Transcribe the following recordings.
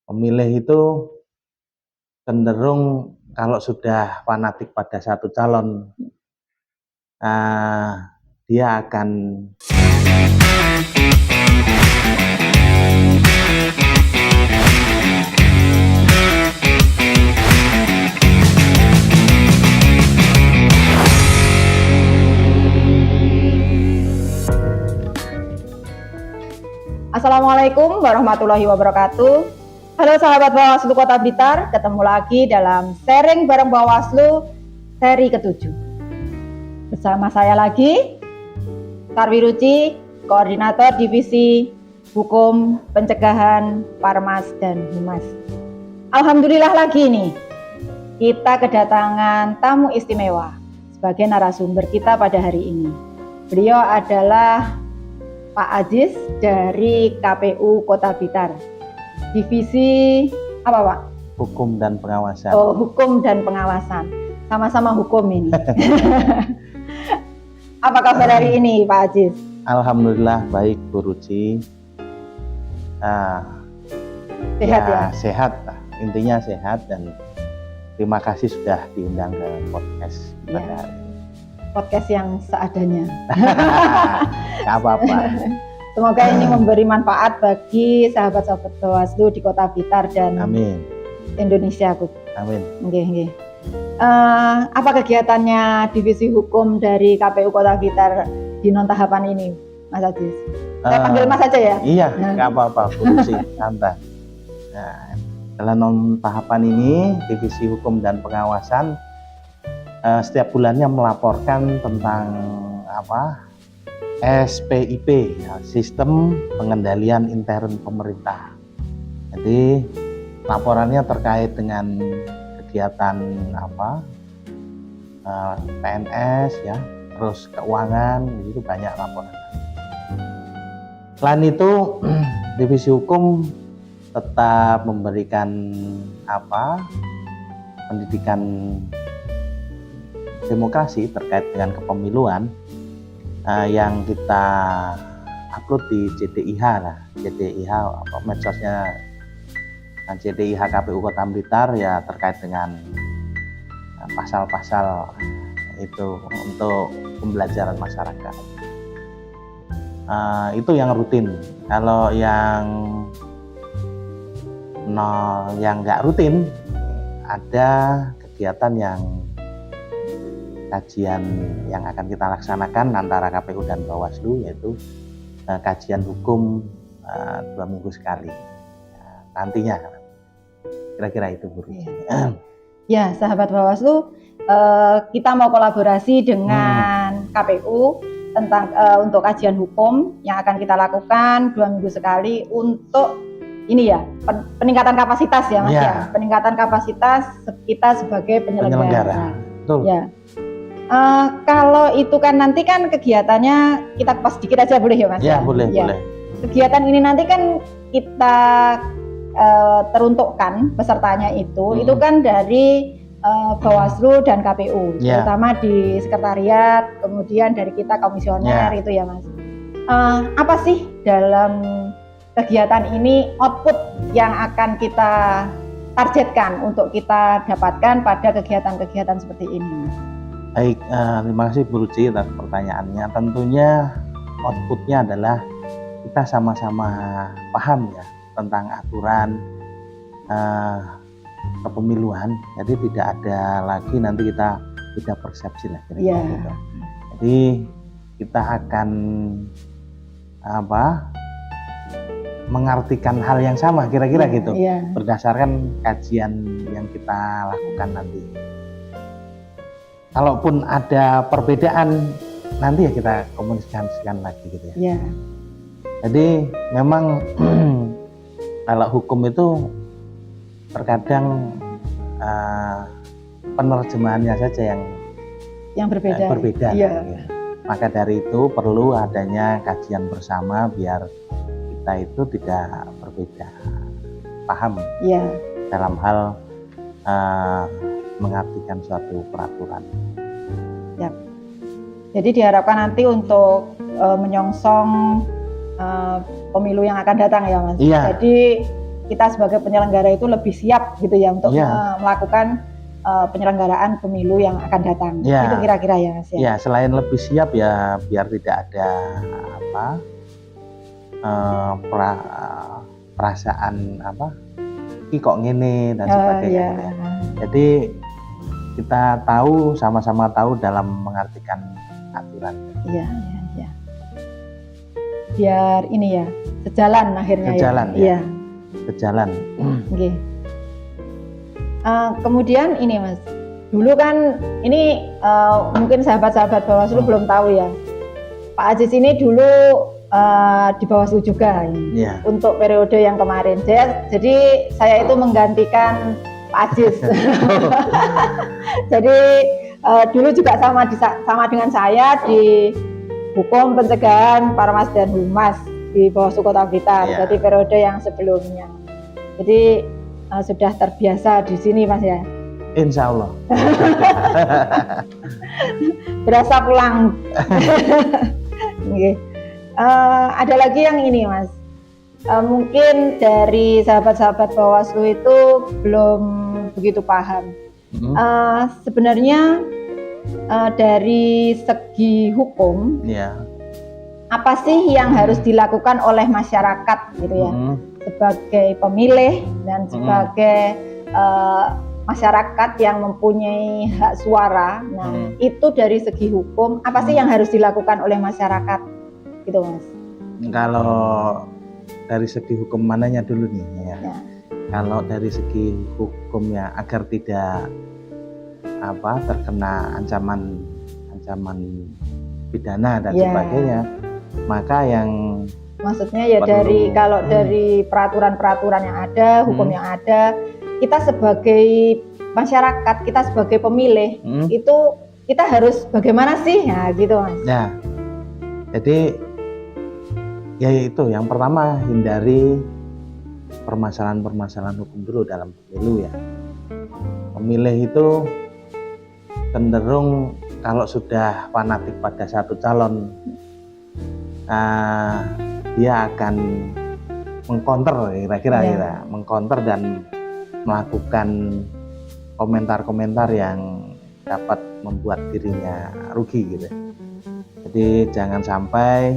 Pemilih itu cenderung kalau sudah fanatik pada satu calon, dia akan Assalamualaikum warahmatullahi wabarakatuh. Halo sahabat Bawaslu Kota Blitar, ketemu lagi dalam sharing bareng Bawaslu seri ke-7. Bersama saya lagi, Karwi Ruci, Koordinator Divisi Hukum, Pencegahan, Parmas, dan Humas. Alhamdulillah lagi nih, kita kedatangan tamu istimewa sebagai narasumber kita pada hari ini. Beliau adalah Pak Aziz dari KPU Kota Blitar. Divisi apa, Pak? Hukum dan Pengawasan. Oh, Hukum dan Pengawasan. Sama-sama hukum ini. Apa kabar hari ini, Pak Aziz? Alhamdulillah baik, Bu Ruci. Sehat ya? Sehat, intinya sehat, dan terima kasih sudah diundang ke podcast pada hari ini. Podcast yang seadanya. Gak apa-apa. Semoga ini memberi manfaat bagi sahabat-sahabat Bawaslu di Kota Blitar dan Amin. Indonesia. Amin. Nggih. Apa kegiatannya Divisi Hukum dari KPU Kota Blitar di non tahapan ini, Mas Aziz? Saya panggil Mas aja ya? Iya, nggak apa-apa, fungsi santai. Nah, dalam non tahapan ini, Divisi Hukum dan Pengawasan setiap bulannya melaporkan tentang SPIP, Sistem Pengendalian Intern Pemerintah. Jadi laporannya terkait dengan kegiatan PNS ya, terus keuangan, itu banyak laporan. Selain itu, Divisi Hukum tetap memberikan pendidikan demokrasi terkait dengan kepemiluan yang kita upload di JDIH medsosnya JDIH KPU Kota Blitar ya, terkait dengan pasal-pasal itu untuk pembelajaran masyarakat. Itu yang rutin. Kalau yang nggak rutin, ada kegiatan yang kajian yang akan kita laksanakan antara KPU dan Bawaslu, yaitu kajian hukum 2 minggu sekali. Nantinya kira-kira itu, Bu. Ya, sahabat Bawaslu, kita mau kolaborasi dengan KPU tentang untuk kajian hukum yang akan kita lakukan 2 minggu sekali untuk ini ya, peningkatan kapasitas ya, Mas ya. Peningkatan kapasitas kita sebagai penyelenggara. Betul. Ya. Kalau itu kan nanti kan kegiatannya kita kupas sedikit aja, boleh ya, Mas? Ya, boleh. Kegiatan ini nanti kan kita teruntukkan pesertanya itu kan dari Bawaslu dan KPU, terutama di sekretariat, kemudian dari kita komisioner itu ya, Mas. Apa sih dalam kegiatan ini output yang akan kita targetkan untuk kita dapatkan pada kegiatan-kegiatan seperti ini? Baik, terima kasih Bu Ruci atas pertanyaannya. Tentunya outputnya adalah kita sama-sama paham ya tentang aturan kepemiluan. Jadi tidak ada lagi nanti kita beda persepsi lah kira-kira gitu. Jadi kita akan mengartikan hal yang sama kira-kira gitu, berdasarkan kajian yang kita lakukan nanti. Kalaupun ada perbedaan, nanti ya kita komunikasikan lagi gitu ya. Jadi memang kalau hukum itu terkadang penerjemahannya saja yang berbeda. Ya. Maka dari itu perlu adanya kajian bersama biar kita itu tidak berbeda paham dalam hal mengartikan suatu peraturan. Jadi diharapkan nanti untuk menyongsong pemilu yang akan datang ya, Mas. Jadi kita sebagai penyelenggara itu lebih siap gitu ya untuk melakukan penyelenggaraan pemilu yang akan datang. Itu kira-kira ya Mas ya. Ya, selain lebih siap ya biar tidak ada perasaan ini kok ngene dan sebagainya. Jadi kita tahu, sama-sama tahu dalam mengartikan aturan. Iya. Biar ini ya sejalan akhirnya. Sejalan. Okay. Kemudian ini Mas, dulu kan ini mungkin sahabat-sahabat Bawaslu belum tahu ya, Pak Aziz ini dulu di Bawaslu juga untuk periode yang kemarin. Jadi saya itu menggantikan Pak Aziz. Jadi dulu juga sama dengan saya di Hukum Pencegahan Parmas dan Humas di Bawaslu Kota Blitar. Jadi periode yang sebelumnya. Jadi sudah terbiasa di sini Mas ya. Insya Allah. Berasa pulang. Okay. Ada lagi yang ini Mas. Mungkin dari sahabat-sahabat Bawaslu itu belum begitu paham. Sebenarnya dari segi hukum, apa sih yang harus dilakukan oleh masyarakat gitu ya, sebagai pemilih dan sebagai masyarakat yang mempunyai hak suara. Nah, itu dari segi hukum apa sih yang harus dilakukan oleh masyarakat gitu Mas? Kalau dari segi hukum mananya dulu nih ya. Kalau dari segi hukumnya agar tidak terkena ancaman pidana dan sebagainya, maka yang maksudnya ya dari kalau dari peraturan-peraturan yang ada, hukum yang ada, kita sebagai masyarakat, kita sebagai pemilih itu kita harus bagaimana sih ya gitu Mas. Ya, jadi ya itu yang pertama, hindari permasalahan-permasalahan hukum dulu dalam pemilu ya. Pemilih itu cenderung kalau sudah fanatik pada satu calon, dia akan mengcounter kira-kira mengcounter dan melakukan komentar-komentar yang dapat membuat dirinya rugi gitu. Jadi jangan sampai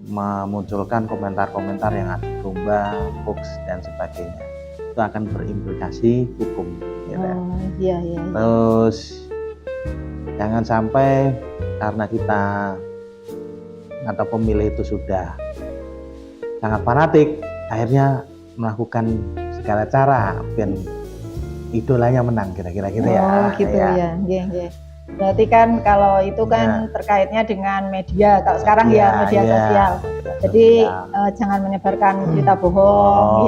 memunculkan komentar-komentar yang ada domba, hoax dan sebagainya. Itu akan berimplikasi hukum. Terus jangan sampai karena kita atau pemilih itu sudah sangat fanatik, akhirnya melakukan segala cara biar idolanya menang kira-kira gitu ya. Gitu ya. Berarti kan kalau itu kan terkaitnya dengan media. Kalau sekarang media sosial. Jadi jangan menyebarkan berita bohong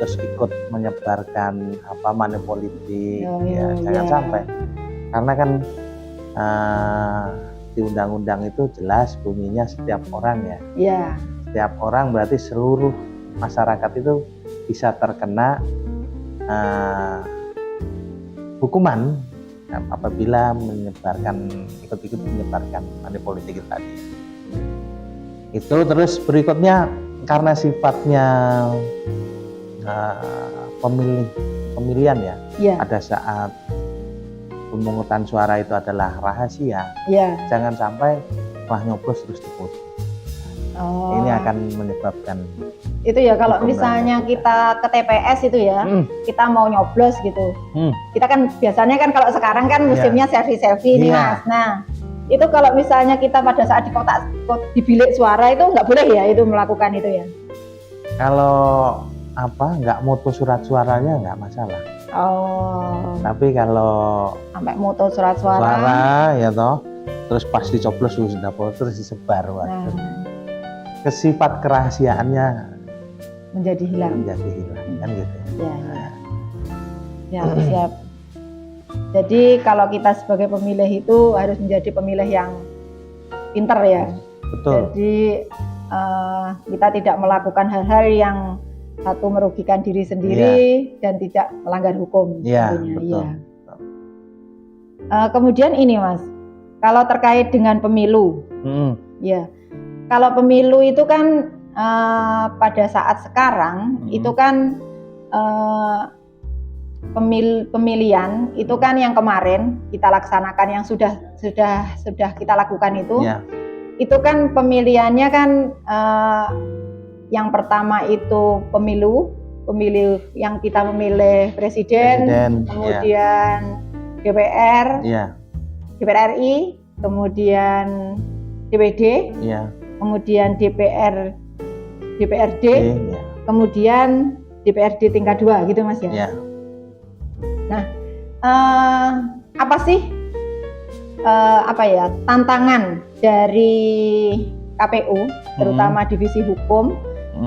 terus ikut menyebarkan money politik jangan sampai. Karena kan di undang-undang itu jelas bunyinya setiap orang ya. Setiap orang berarti seluruh masyarakat itu bisa terkena hukuman apabila ikut-ikut menyebarkan money politik itu tadi. Itu terus berikutnya karena sifatnya pemilihan ya. Pada saat pemungutan suara itu adalah rahasia. Jangan sampai nyoblos terus diputus. Ini akan menyebabkan itu ya kalau misalnya kita ke TPS itu ya, kita mau nyoblos gitu. Kita kan biasanya kan kalau sekarang kan musimnya selfie nih Mas. Nah, itu kalau misalnya kita pada saat di bilik suara itu nggak boleh ya itu melakukan itu ya. Kalau nggak moto surat suaranya nggak masalah. Tapi kalau sampai moto surat suara ya terus pas dicoblos sudah terus disebar, kesifat kerahasiaannya menjadi hilang kan gitu ya. Siap. Jadi kalau kita sebagai pemilih itu harus menjadi pemilih yang pintar ya. Betul. Jadi kita tidak melakukan hal-hal yang satu merugikan diri sendiri dan tidak melanggar hukum. Betul. Kemudian ini Mas, kalau terkait dengan pemilu, kalau pemilu itu kan pada saat sekarang itu kan pemilihan itu kan yang kemarin kita laksanakan, yang sudah kita lakukan itu kan pemilihannya kan yang pertama itu pemilu yang kita memilih presiden kemudian DPR, DPR RI, kemudian DPD, kemudian DPRD, kemudian DPRD tingkat 2 gitu Mas ya. Nah, apa sih tantangan dari KPU terutama divisi hukum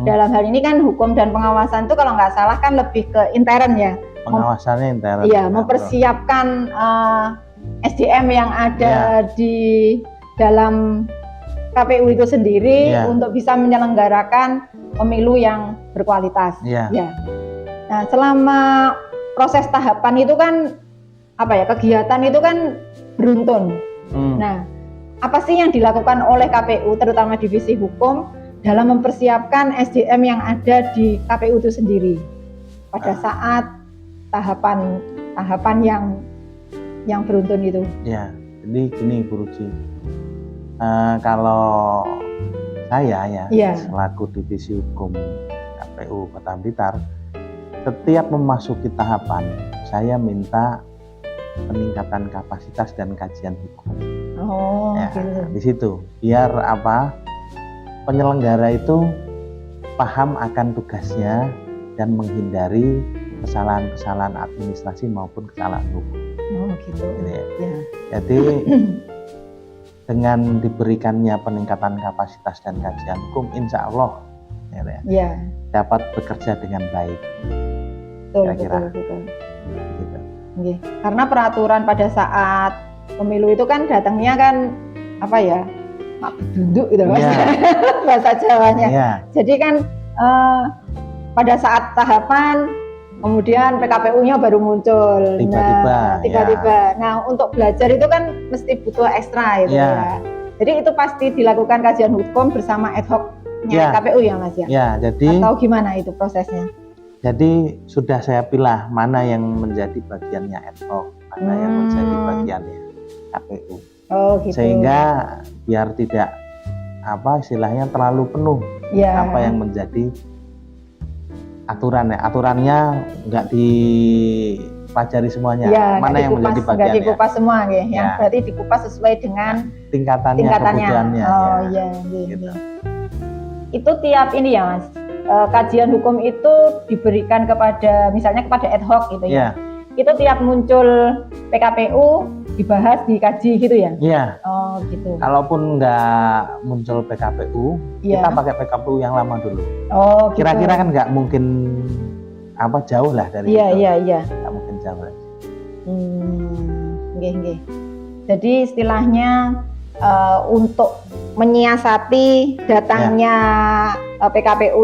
dalam hal ini kan hukum dan pengawasan itu kalau nggak salah kan lebih ke intern ya. Pengawasannya intern. Iya, mempersiapkan SDM yang ada di dalam KPU itu sendiri untuk bisa menyelenggarakan pemilu yang berkualitas. Nah, selama proses tahapan itu kan kegiatan itu kan beruntun. Nah, apa sih yang dilakukan oleh KPU terutama divisi hukum dalam mempersiapkan SDM yang ada di KPU itu sendiri pada saat tahapan yang beruntun itu? Ya, jadi gini Bu Ruci, kalau saya selaku divisi hukum KPU Kota Blitar, setiap memasuki tahapan saya minta peningkatan kapasitas dan kajian hukum. Di situ biar penyelenggara itu paham akan tugasnya dan menghindari kesalahan-kesalahan administrasi maupun kesalahan hukum. Jadi dengan diberikannya peningkatan kapasitas dan kajian hukum, insya Allah dapat bekerja dengan baik. Betul. Gitu. Karena peraturan pada saat pemilu itu kan datangnya kan duduk gitu Mas, bahasa Jawanya. Jadi kan pada saat tahapan kemudian PKPU-nya baru muncul tiba-tiba. Nah, untuk belajar itu kan mesti butuh ekstra ya. Jadi itu pasti dilakukan kajian hukum bersama ad hoc-nya KPU ya Mas ya. Jadi atau gimana itu prosesnya? Jadi sudah saya pilih mana yang menjadi bagiannya ad hoc, mana yang menjadi bagiannya KPU. Gitu. Sehingga biar tidak istilahnya terlalu penuh apa yang menjadi aturannya nggak dipelajari semuanya, mana yang menjadi bagiannya. Nggak dikupas semua yang berarti dikupas sesuai dengan tingkatannya. Kebutuhannya. Gitu. Itu tiap ini ya Mas, kajian hukum itu diberikan misalnya kepada ad hoc gitu ya. Itu tiap muncul PKPU dibahas, dikaji gitu ya? Gitu. Kalaupun nggak muncul PKPU, kita pakai PKPU yang lama dulu. Gitu. Kira-kira kan nggak mungkin jauh lah dari itu. Nggak mungkin jauh. Jadi istilahnya untuk menyiasati datangnya PKPU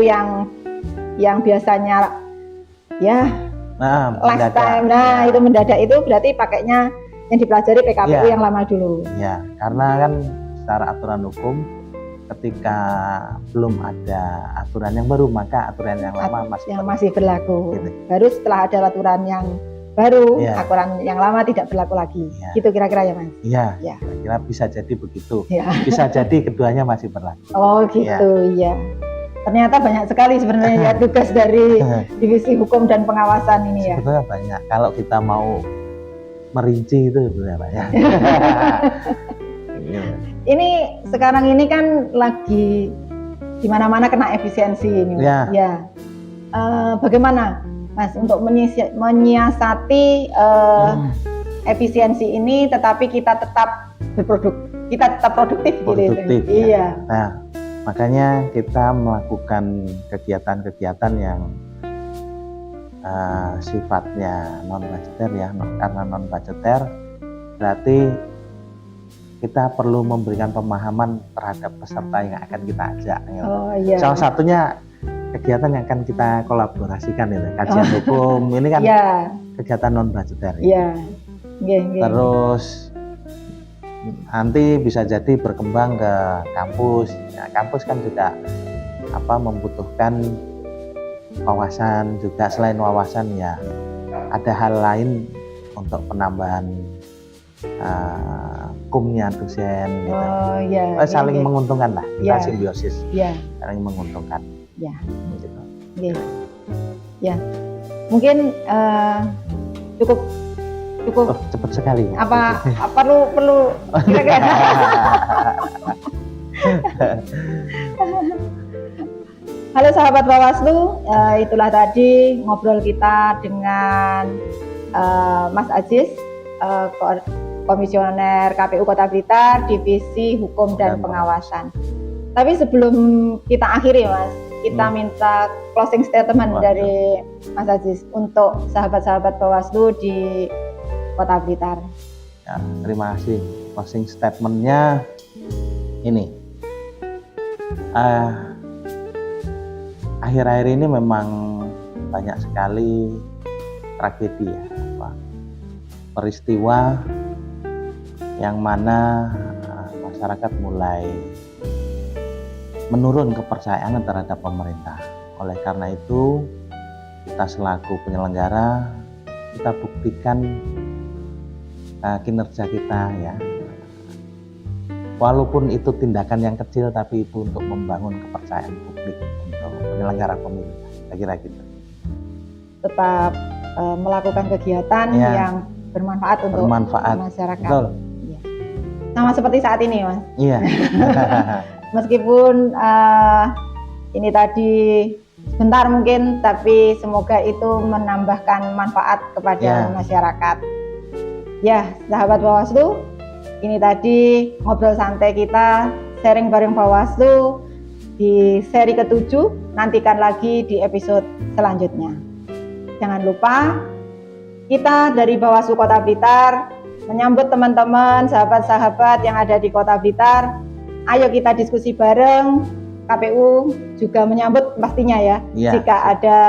yang biasanya last time, itu mendadak itu berarti pakainya yang dipelajari PKPU yang lama dulu. Karena kan secara aturan hukum ketika belum ada aturan yang baru maka aturan yang lama masih berlaku. Gitu. Baru setelah ada aturan yang baru, aturan yang lama tidak berlaku lagi. Gitu kira-kira ya Mas? Kira-kira bisa jadi begitu. Bisa jadi keduanya masih berlaku. Gitu ya. Ternyata banyak sekali sebenarnya tugas dari divisi hukum dan pengawasan ini ya. Sebetulnya banyak. Kalau kita mau merinci itu sebenarnya banyak. Ini sekarang ini kan lagi di mana-mana kena efisiensi ini. Bagaimana Mas untuk menyiasati efisiensi ini tetapi kita tetap produktif gitu. Nah, makanya kita melakukan kegiatan-kegiatan yang sifatnya non budgeter karena non budgeter berarti kita perlu memberikan pemahaman terhadap peserta yang akan kita ajak. Salah satunya kegiatan yang akan kita kolaborasikan kajian hukum ini kan kegiatan non budgeter. Terus nanti bisa jadi berkembang ke kampus. Kampus kan juga membutuhkan wawasan juga. Selain wawasan ya ada hal lain untuk penambahan kumnya dosen gitu. Saling menguntungkan lah, kita simbiosis, saling menguntungkan. Gitu. Ya, mungkin cukup cepat sekali. Apa perlu kira-kira? Halo sahabat Bawaslu, itulah tadi ngobrol kita dengan Mas Aziz, Komisioner KPU Kota Blitar, Divisi Hukum dan Pengawasan. Tapi sebelum kita akhiri Mas, kita minta closing statement dari Mas Aziz untuk sahabat-sahabat Bawaslu di Kota Blitar. Ya, terima kasih. Closing statementnya ini. Akhir-akhir ini memang banyak sekali tragedi ya, peristiwa yang mana masyarakat mulai menurun kepercayaan terhadap pemerintah. Oleh karena itu, kita selaku penyelenggara, kita buktikan kinerja kita ya. Walaupun itu tindakan yang kecil, tapi itu untuk membangun kepercayaan publik untuk penyelenggara pemilu. Kira-kira gitu. Tetap melakukan kegiatan yang bermanfaat untuk masyarakat. Betul. Ya. Sama seperti saat ini, Mas. Iya. Meskipun ini tadi sebentar mungkin, tapi semoga itu menambahkan manfaat kepada masyarakat. Ya, sahabat Bawaslu, ini tadi ngobrol santai kita, sharing bareng Bawaslu di seri ke-7. Nantikan lagi di episode selanjutnya. Jangan lupa, kita dari Bawaslu Kota Blitar menyambut teman-teman, sahabat-sahabat yang ada di Kota Blitar. Ayo kita diskusi bareng. KPU juga menyambut pastinya ya. Jika ada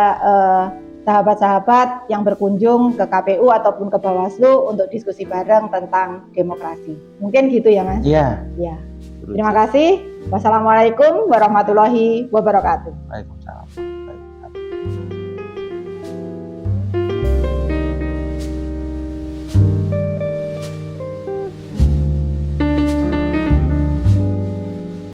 sahabat-sahabat yang berkunjung ke KPU ataupun ke Bawaslu untuk diskusi bareng tentang demokrasi. Mungkin gitu ya Mas? Iya. Ya. Terima kasih. Wassalamualaikum warahmatullahi wabarakatuh. Waalaikumsalam.